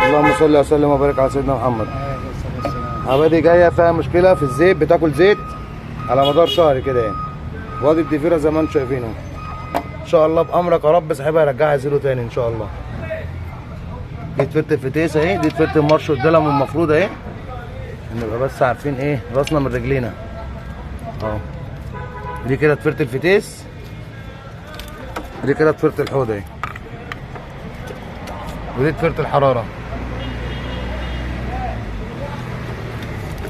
اللهم صل وسلم وبارك على سيدنا محمد. العربيه دي جايه فيها مشكله في الزيت، بتاكل زيت على مدار شهر كده يعني. وادي الضفيره زي ما انتم شايفينه. ان شاء الله بامرك يا رب صاحبها يرجعها زيرو تاني ان شاء الله. دي تفرت الفتيس اهي، دي تفرت المارش والدلم المفروض اهي. نبقى بس عارفين ايه راسنا من رجلينا اهو. دي كده تفرت الفتيس، دي كده تفرت الحوض اهي، ودي تفرت الحراره.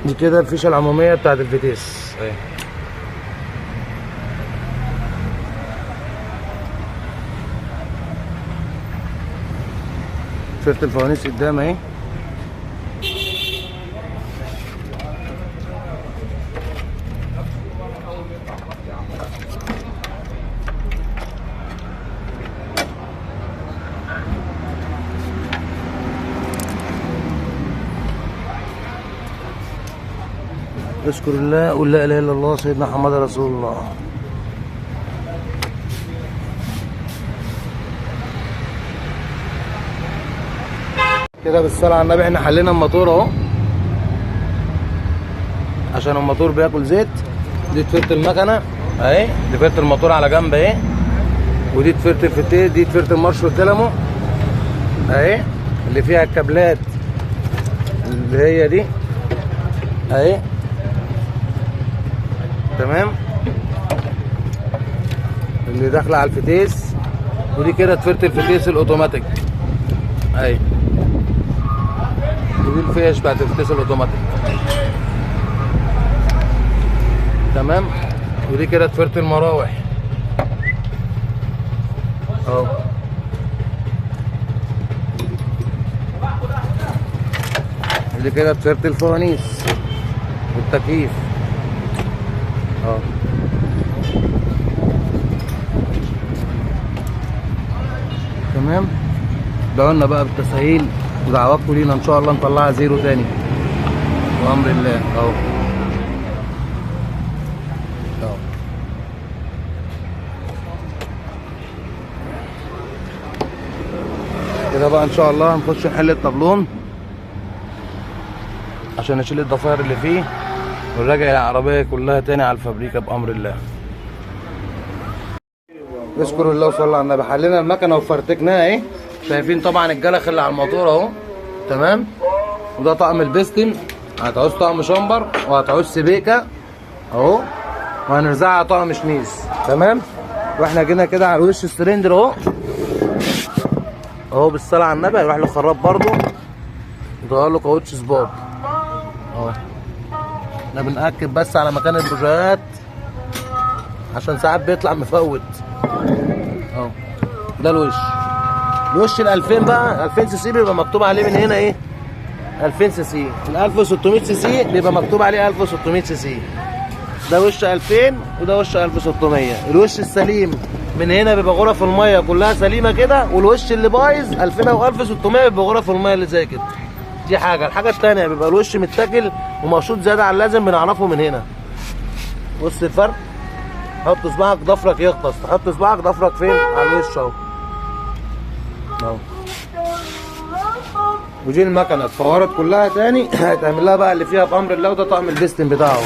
دي كده الفيشه العموميه بتاعت الفتيس اهي. تفرت الفوانيس قدام اهي. اذكر الله قل لا اله الا الله سيدنا محمد رسول الله. كده بالصلاه على النبي احنا حلينا الموتور اهو، عشان الموتور بياكل زيت. دي تفرت المكنه اهي، دي تفرت الموتور على جنب اهي، ودي تفرت الفتيس، دي تفرت المارش والدينامو اهي، اللي فيها الكابلات اللي هي دي اهي. تمام، اللي داخله على الفتيس. ودي كده تفرت الفتيس الاوتوماتيك اهي، ودي الفيش بتاعت الفتيس الاوتوماتيك. تمام، ودي كده تفرت المراوح اهو. دي كده تفرت الفوانيس والتكييف اهو. تمام، دعونا بقى بالتسهيل ودعواتكم لينا ان شاء الله نطلعها زيرو تاني بامر الله اهو. كده بقى ان شاء الله هنخش نحل الطابلون عشان نشيل الضفاير اللي فيه ونراجع العربيه كلها تاني على الفابريكا بامر الله. اذكر الله وصلى على النبي. حلينا المكنه وفرتكناها اهي، شايفين طبعا الجلخ اللي على الموتور اهو. تمام، وده طقم البستن. هتعوز طقم شمبر وهتعوز سبيكه اهو، وهنرزعها طقم شميز. تمام، واحنا جينا كده على وش السلندر اهو اهو بالصلاه على النبي. هيروح للخراب برضو يغير له كاوتش سباق اهو. احنا بنأكد بس على مكان البوجيهات عشان ساعات بيطلع مفوت اهو. ده الوش ال 2000 بقى، 2000 سي سي بيبقى مكتوب عليه من هنا ايه 2000 سي سي. ال 1600 سي سي بيبقى مكتوب عليه 1600 سي سي. ده وش 2000 وده وش 1600. الوش السليم من هنا بيبقى غرف الميه كلها سليمه كده، والوش اللي بايظ 2000 او 1600 بيبقى غرف الميه اللي زي كده. دي حاجه. الحاجه الثانيه بيبقى الوش متاكل ومقشوط زياده عن اللازم، بنعرفه من هنا. بص الفرق، حط صباعك ضفرك يغطس، تحط صباعك ضفرك فين على الوش اهو اهو. ودي المكنه اتفورت كلها تاني هتعمل لها بقى اللي فيها بامر الله. وده طقم البستن بتاعه،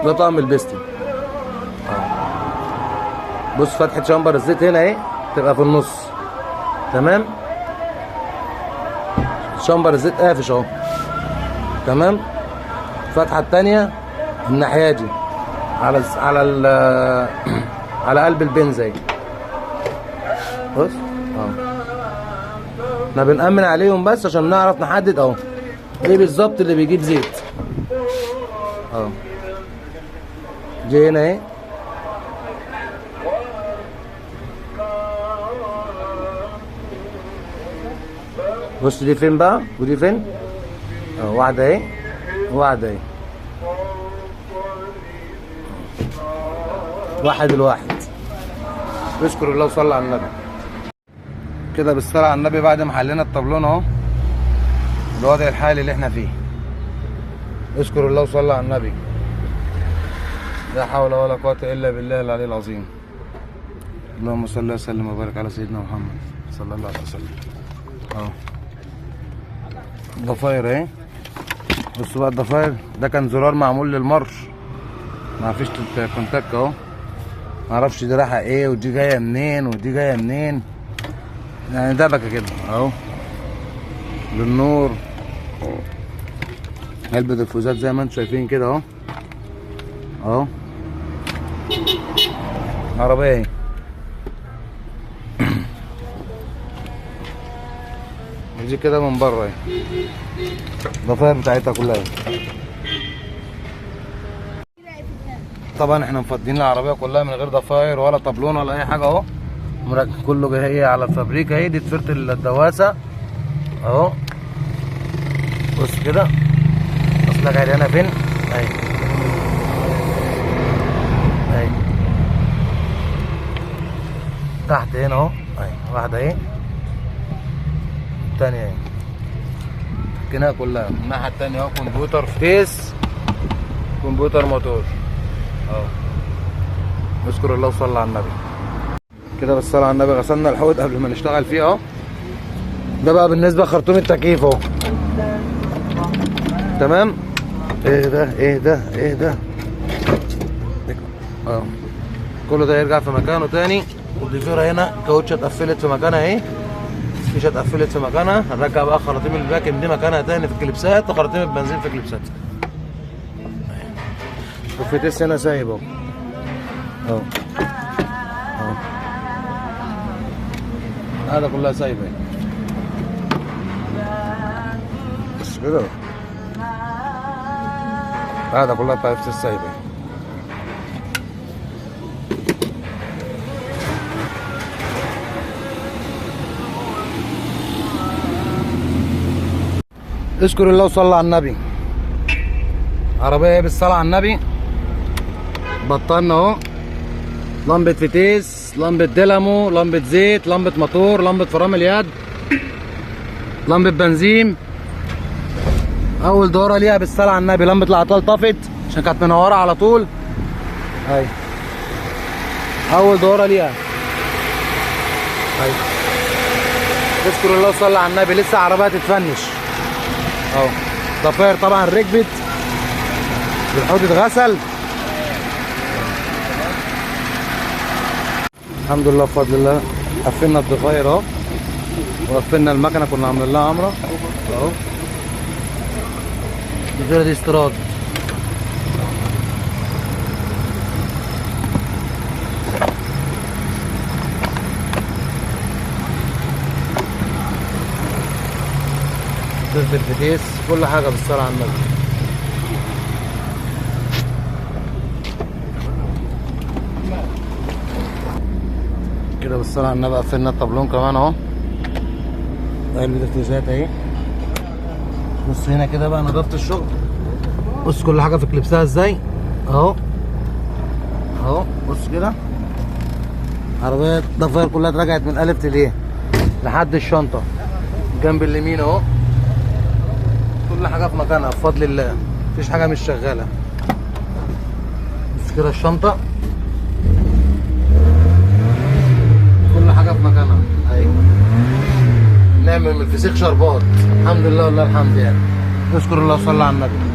ده طقم البستن اهو. بص فتحه شمبر الزيت هنا اهي تبقى في النص. تمام، شمبر الزيت قافش اهو. تمام، الفتحه الثانيه الناحيه دي على قلب البنزين. بص اهو، احنا بنأمن عليهم بس عشان نعرف نحدد اهو ايه بالظبط اللي بيجيب زيت اهو. دي هنا اهي. بص دي فين بقى ودي فين اهو. واحده اهي وواحده اهي، واحد الواحد. اذكر الله وصلى على النبي. كده بالصلاه على النبي بعد ما حلينا الطابلون اهو الوضع الحالي اللي احنا فيه. اذكر الله وصلى على النبي. لا حول ولا قوه الا بالله العلي العظيم. اللهم صل وسلم وبارك على سيدنا محمد صلى الله عليه وسلم اهو. ضفاير اهي. بصوا بقى الضفاير ده كان زرار معمول للمرش، ما فيش كونتاك اهو. معرفش دي رايحه ايه ودي جايه منين ودي جايه منين، يعني دبكه كده اهو للنور. علبة الفوزات زي ما انتم شايفين كده اهو اهو. عربية اهي. دي كده من بره اهي الضفاير بتاعتها كلها اهي. طبعا احنا مفضيين العربية كلها من غير ضفاير ولا طبلون ولا اي حاجة اهو. كله جاي على الفابريكا اهي. دي تفرت الدواسة اهو. بص كده اصلك عريانة فين اهي اهي. تحت هنا اهو اهي واحدة اهي، التانية اهي. فكيناها كلها. الناحية التانية اهو كمبيوتر فتيس، كمبيوتر موتور اهو. نشكر الله وصلى على النبي كده. بالصلاة على النبي غسلنا الحوض قبل ما نشتغل فيه اهو. ده بقى بالنسبة لخرطوم التكييف اهو. تمام. ايه ده ايه ده ايه ده اه. كله ده يرجع في مكانه تاني. والضفيرة هنا كاوتشة اتقفلت في مكانها اهي، الفيشة اتقفلت في مكانها. هنرجع بقى خراطيم الفاكيوم دي مكانها تاني في الكليبسات، وخراطيم البنزين في الكليبسات. الفتيس هنا سايب اهو اهو اهو. هذا كلها سايبه اهي بس كده. هذا كلها بتاع الفتيس سايبه. اشكر الله وصلى على النبي. عربية بالصلاة على النبي. بطلنا اهو. لمبة فتيس، لمبة دينامو، لمبة زيت، لمبة موتور، لمبة فرامل يد، لمبة بنزين. أول دورة ليها بالصلاة على النبي. لمبة العطال طفت عشان كانت منورة على طول اهي. أول دورة ليها اهي. اشكر الله وصلى على النبي. لسه عربية تتفنش اهو. ضفاير طبعا ركبت، الحوض اتغسل الحمد لله بفضل الله. قفلنا الضفاير اهو، وقفلنا المكنه كنا عاملين لها عمره اهو. الضفيره دي استيراد. ضفة الفتيس، كل حاجه بالصلاه على النبي. كده بالصلاة على النبي. قفلنا الطابلون كمان اهو. علبة الفوزات اهي. بص هنا كده بقى نظافة الشغل. بص كل حاجة في كليبسها ازاي اهو اهو. بص كده عربية الضفاير كلها اترجعت من الف ليه لحد الشنطة جنب اليمين اهو. كل حاجة في مكانها بفضل الله، مفيش حاجة مش شغالة. بص كده الشنطة كل حاجه في مكانها اهي. نعمل من الفسيخ شربات الحمد لله والله الحمد يعني. نشكر الله وصلى على النبي.